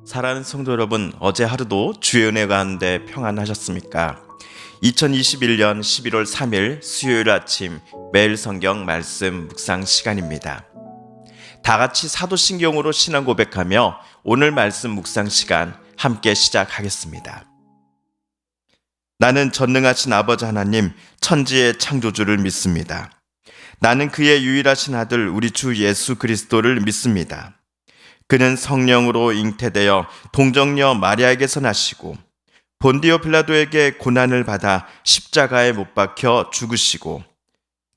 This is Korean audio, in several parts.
사랑하는 성도 여러분, 어제 하루도 주의 은혜 가운데 평안하셨습니까? 2021년 11월 3일 수요일 아침 매일 성경 말씀 묵상 시간입니다. 다 같이 사도신경으로 신앙 고백하며 오늘 말씀 묵상 시간 함께 시작하겠습니다. 나는 전능하신 아버지 하나님 천지의 창조주를 믿습니다. 나는 그의 유일하신 아들 우리 주 예수 그리스도를 믿습니다. 그는 성령으로 잉태되어 동정녀 마리아에게서 나시고 본디오 빌라도에게 고난을 받아 십자가에 못 박혀 죽으시고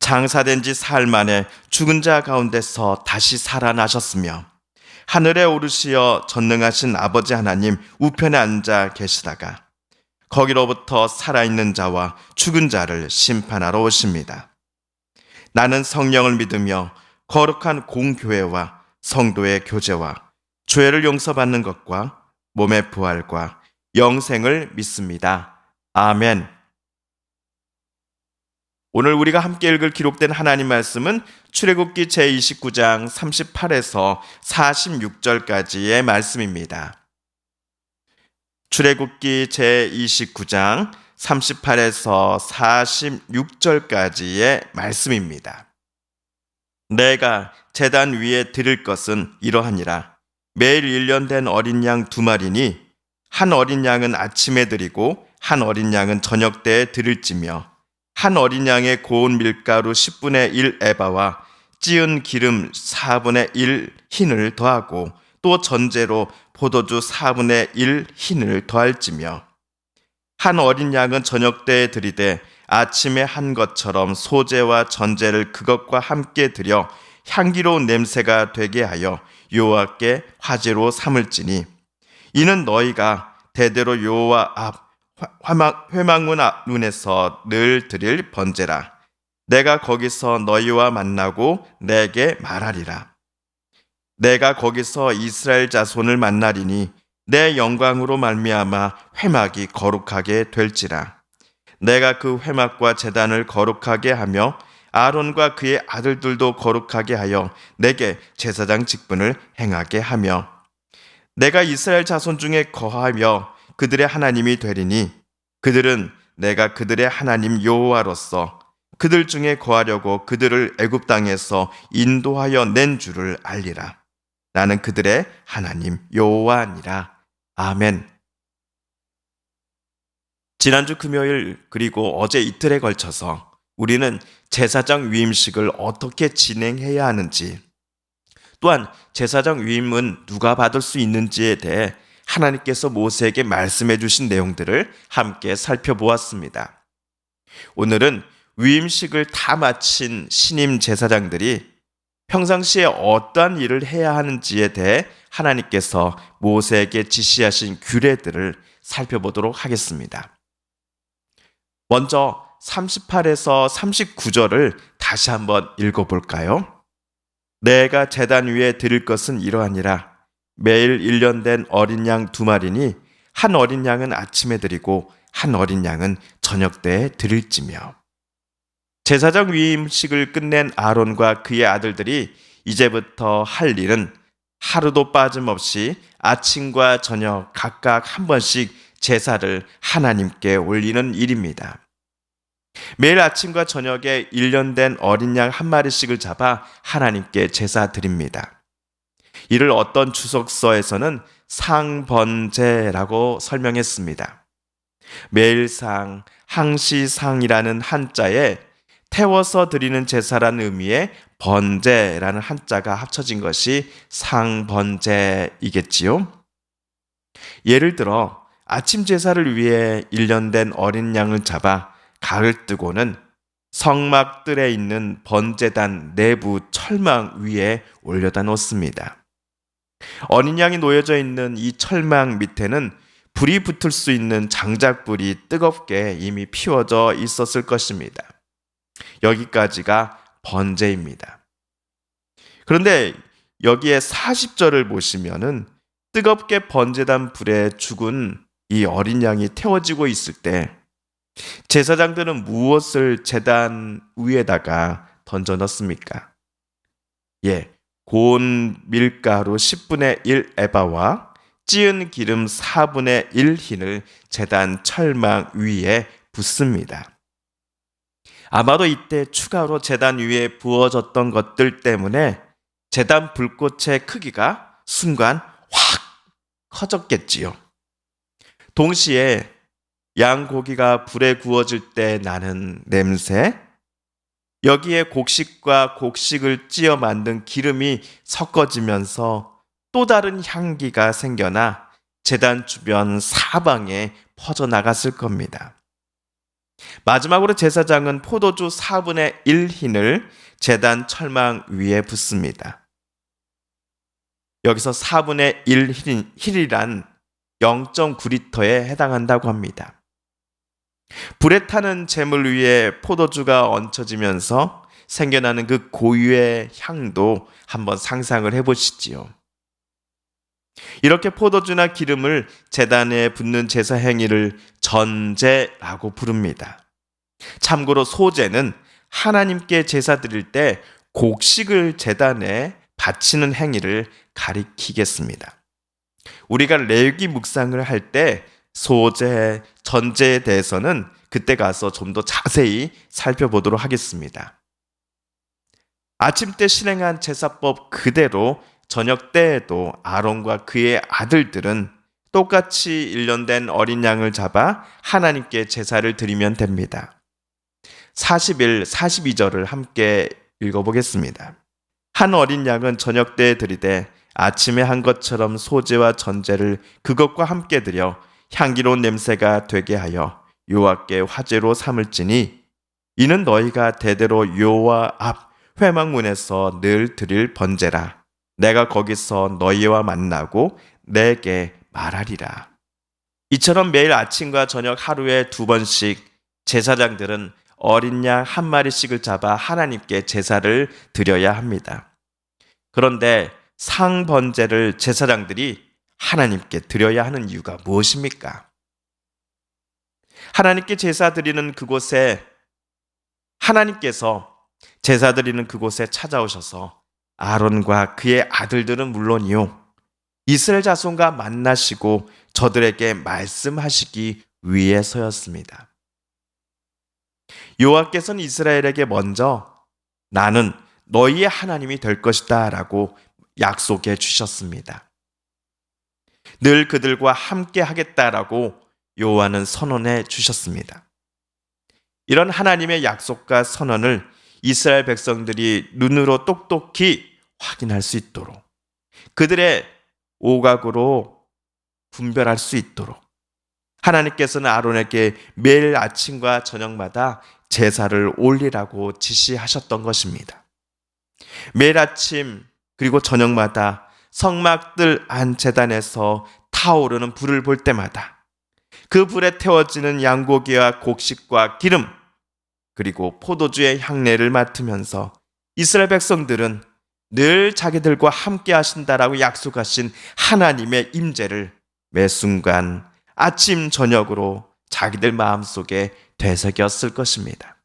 장사된 지 사흘 만에 죽은 자 가운데서 다시 살아나셨으며 하늘에 오르시어 전능하신 아버지 하나님 우편에 앉아 계시다가 거기로부터 살아있는 자와 죽은 자를 심판하러 오십니다. 나는 성령을 믿으며 거룩한 공교회와 성도의 교제와 죄를 용서받는 것과 몸의 부활과 영생을 믿습니다. 아멘. 오늘 우리가 함께 읽을 기록된 하나님 말씀은 출애굽기 제29장 38에서 46절까지의 말씀입니다. 출애굽기 제29장 38에서 46절까지의 말씀입니다. 내가 제단 위에 드릴 것은 이러하니라. 매일 1년 된 어린 양 2마리니 한 어린 양은 아침에 드리고 한 어린 양은 저녁 때에 드릴지며 한 어린 양의 고운 밀가루 10분의 1 에바와 찌은 기름 4분의 1 흰을 더하고 또 전제로 포도주 4분의 1 흰을 더할지며 한 어린 양은 저녁 때에 드리되 아침에 한 것처럼 소제와 전제를 그것과 함께 드려 향기로운 냄새가 되게 하여 여호와께 화제로 삼을지니 이는 너희가 대대로 여호와 앞 회막문 눈에서 늘 드릴 번제라. 내가 거기서 너희와 만나고 내게 말하리라. 내가 거기서 이스라엘 자손을 만나리니 내 영광으로 말미암아 회막이 거룩하게 될지라. 내가 그 회막과 제단을 거룩하게 하며 아론과 그의 아들들도 거룩하게 하여 내게 제사장 직분을 행하게 하며 내가 이스라엘 자손 중에 거하며 그들의 하나님이 되리니 그들은 내가 그들의 하나님 여호와로서 그들 중에 거하려고 그들을 애굽 땅에서 인도하여 낸 줄을 알리라. 나는 그들의 하나님 여호와니라. 아멘. 지난주 금요일 그리고 어제 이틀에 걸쳐서 우리는 제사장 위임식을 어떻게 진행해야 하는지, 또한 제사장 위임은 누가 받을 수 있는지에 대해 하나님께서 모세에게 말씀해 주신 내용들을 함께 살펴보았습니다. 오늘은 위임식을 다 마친 신임 제사장들이 평상시에 어떠한 일을 해야 하는지에 대해 하나님께서 모세에게 지시하신 규례들을 살펴보도록 하겠습니다. 먼저 38에서 39절을 다시 한번 읽어볼까요? 내가 제단 위에 드릴 것은 이러하니라. 매일 1년 된 어린 양 2마리니 한 어린 양은 아침에 드리고 한 어린 양은 저녁 때에 드릴지며. 제사장 위임식을 끝낸 아론과 그의 아들들이 이제부터 할 일은 하루도 빠짐없이 아침과 저녁 각각 한 번씩 제사를 하나님께 올리는 일입니다. 매일 아침과 저녁에 1년 된 어린 양 1마리씩을 잡아 하나님께 제사 드립니다. 이를 어떤 주석서에서는 상번제라고 설명했습니다. 매일상, 항시상이라는 한자에 태워서 드리는 제사라는 의미의 번제라는 한자가 합쳐진 것이 상번제이겠지요. 예를 들어 아침 제사를 위해 1년 된 어린 양을 잡아 가를 뜨고는 성막들에 있는 번제단 내부 철망 위에 올려다 놓습니다. 어린 양이 놓여져 있는 이 철망 밑에는 불이 붙을 수 있는 장작불이 뜨겁게 이미 피워져 있었을 것입니다. 여기까지가 번제입니다. 그런데 여기에 40절을 보시면은 뜨겁게 번제단 불에 죽은 이 어린 양이 태워지고 있을 때 제사장들은 무엇을 제단 위에다가 던져 넣습니까? 고운 밀가루 10분의 1 에바와 찌은 기름 4분의 1 흰을 제단 철망 위에 붓습니다. 아마도 이때 추가로 제단 위에 부어졌던 것들 때문에 제단 불꽃의 크기가 순간 확 커졌겠지요. 동시에 양고기가 불에 구워질 때 나는 냄새, 여기에 곡식과 곡식을 찌어 만든 기름이 섞어지면서 또 다른 향기가 생겨나 제단 주변 사방에 퍼져나갔을 겁니다. 마지막으로 제사장은 포도주 4분의 1 흰을 제단 철망 위에 붓습니다. 여기서 4분의 1 흰이란 0.9리터에 해당한다고 합니다. 불에 타는 재물 위에 포도주가 얹혀지면서 생겨나는 그 고유의 향도 한번 상상을 해보시지요. 이렇게 포도주나 기름을 제단에 붓는 제사 행위를 전제라고 부릅니다. 참고로 소제는 하나님께 제사 드릴 때 곡식을 제단에 바치는 행위를 가리키겠습니다. 우리가 레위기 묵상을 할 때 소제, 전제에 대해서는 그때 가서 좀 더 자세히 살펴보도록 하겠습니다. 아침 때 실행한 제사법 그대로 저녁 때에도 아론과 그의 아들들은 똑같이 일년된 어린 양을 잡아 하나님께 제사를 드리면 됩니다. 41, 42절을 함께 읽어보겠습니다. 한 어린 양은 저녁 때에 드리되 아침에 한 것처럼 소제와 전제를 그것과 함께 드려 향기로운 냄새가 되게 하여 여호와께 화제로 삼을지니 이는 너희가 대대로 여호와 앞 회막문에서 늘 드릴 번제라. 내가 거기서 너희와 만나고 내게 말하리라. 이처럼 매일 아침과 저녁 하루에 2번씩 제사장들은 어린 양 한 마리씩을 잡아 하나님께 제사를 드려야 합니다. 그런데 상번제를 제사장들이 하나님께 드려야 하는 이유가 무엇입니까? 하나님께 제사 드리는 그곳에 하나님께서 제사 드리는 그곳에 찾아오셔서 아론과 그의 아들들은 물론이요 이스라엘 자손과 만나시고 저들에게 말씀하시기 위해서였습니다. 여호와께서는 이스라엘에게 먼저 나는 너희의 하나님이 될 것이다 라고 약속해 주셨습니다. 늘 그들과 함께 하겠다라고 여호와는 선언해 주셨습니다. 이런 하나님의 약속과 선언을 이스라엘 백성들이 눈으로 똑똑히 확인할 수 있도록 그들의 오각으로 분별할 수 있도록 하나님께서는 아론에게 매일 아침과 저녁마다 제사를 올리라고 지시하셨던 것입니다. 매일 아침 그리고 저녁마다 성막들 안 제단에서 타오르는 불을 볼 때마다 그 불에 태워지는 양고기와 곡식과 기름 그리고 포도주의 향내를 맡으면서 이스라엘 백성들은 늘 자기들과 함께 하신다라고 약속하신 하나님의 임재를 매 순간 아침 저녁으로 자기들 마음속에 되새겼을 것입니다.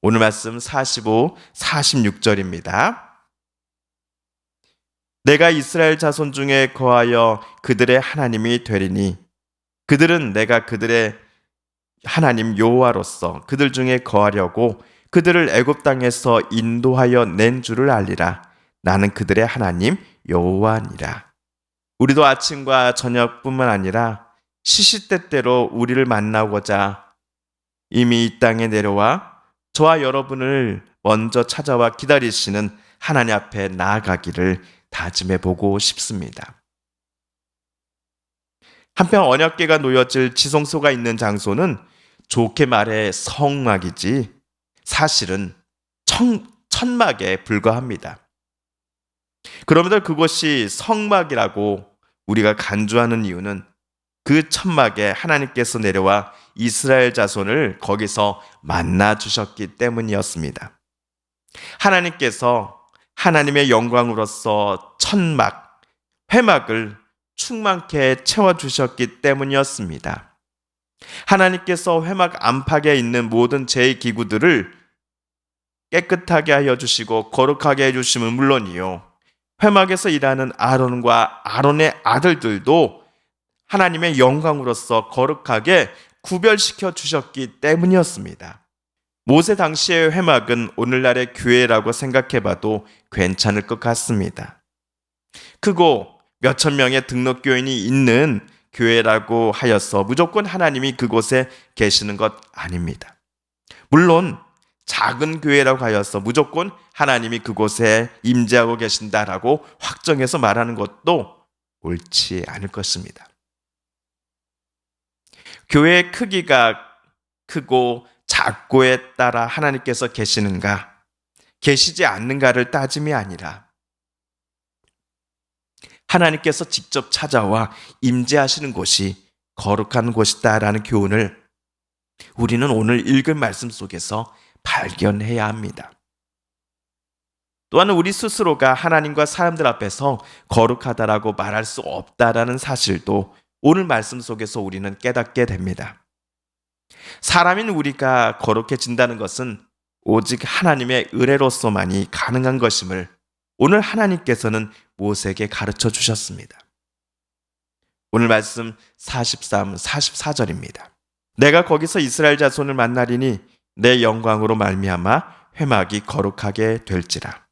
오늘 말씀 45, 46절입니다. 내가 이스라엘 자손 중에 거하여 그들의 하나님이 되리니 그들은 내가 그들의 하나님 여호와로서 그들 중에 거하려고 그들을 애굽 땅에서 인도하여 낸 줄을 알리라. 나는 그들의 하나님 여호와니라. 우리도 아침과 저녁뿐만 아니라 시시때때로 우리를 만나고자 이미 이 땅에 내려와 저와 여러분을 먼저 찾아와 기다리시는 하나님 앞에 나아가기를 다짐해 보고 싶습니다. 한편 언약궤가 놓여질 지성소가 있는 장소는 좋게 말해 성막이지 사실은 천막에 불과합니다. 그러면서 그것이 성막이라고 우리가 간주하는 이유는 그 천막에 하나님께서 내려와 이스라엘 자손을 거기서 만나 주셨기 때문이었습니다. 하나님께서 하나님의 영광으로서 천막, 회막을 충만케 채워주셨기 때문이었습니다. 하나님께서 회막 안팎에 있는 모든 제2기구들을 깨끗하게 하여 주시고 거룩하게 해 주심은 물론이요 회막에서 일하는 아론과 아론의 아들들도 하나님의 영광으로서 거룩하게 구별시켜 주셨기 때문이었습니다. 모세 당시의 회막은 오늘날의 교회라고 생각해봐도 괜찮을 것 같습니다. 크고 몇천 명의 등록교인이 있는 교회라고 하여서 무조건 하나님이 그곳에 계시는 것 아닙니다. 물론 작은 교회라고 하여서 무조건 하나님이 그곳에 임재하고 계신다라고 확정해서 말하는 것도 옳지 않을 것입니다. 교회의 크기가 크고 작고에 따라 하나님께서 계시는가, 계시지 않는가를 따짐이 아니라 하나님께서 직접 찾아와 임재하시는 곳이 거룩한 곳이다라는 교훈을 우리는 오늘 읽은 말씀 속에서 발견해야 합니다. 또한 우리 스스로가 하나님과 사람들 앞에서 거룩하다라고 말할 수 없다라는 사실도 오늘 말씀 속에서 우리는 깨닫게 됩니다. 사람인 우리가 거룩해진다는 것은 오직 하나님의 은혜로서만이 가능한 것임을 오늘 하나님께서는 모세에게 가르쳐 주셨습니다. 오늘 말씀 43, 44절입니다. 내가 거기서 이스라엘 자손을 만나리니 내 영광으로 말미암아 회막이 거룩하게 될지라.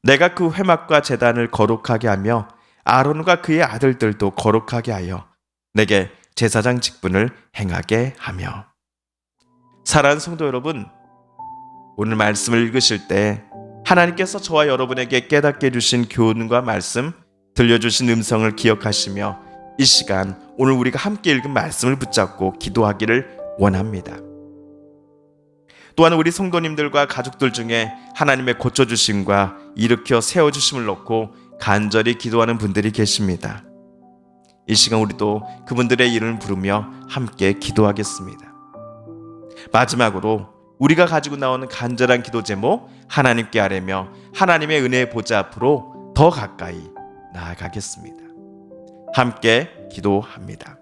내가 그 회막과 제단을 거룩하게 하며 아론과 그의 아들들도 거룩하게 하여 내게 제사장 직분을 행하게 하며. 사랑하는 성도 여러분, 오늘 말씀을 읽으실 때 하나님께서 저와 여러분에게 깨닫게 해주신 교훈과 말씀, 들려주신 음성을 기억하시며 이 시간 오늘 우리가 함께 읽은 말씀을 붙잡고 기도하기를 원합니다. 또한 우리 성도님들과 가족들 중에 하나님의 고쳐주심과 일으켜 세워주심을 놓고 간절히 기도하는 분들이 계십니다. 이 시간 우리도 그분들의 이름을 부르며 함께 기도하겠습니다. 마지막으로 우리가 가지고 나오는 간절한 기도 제목 하나님께 아뢰며 하나님의 은혜의 보좌 앞으로 더 가까이 나아가겠습니다. 함께 기도합니다.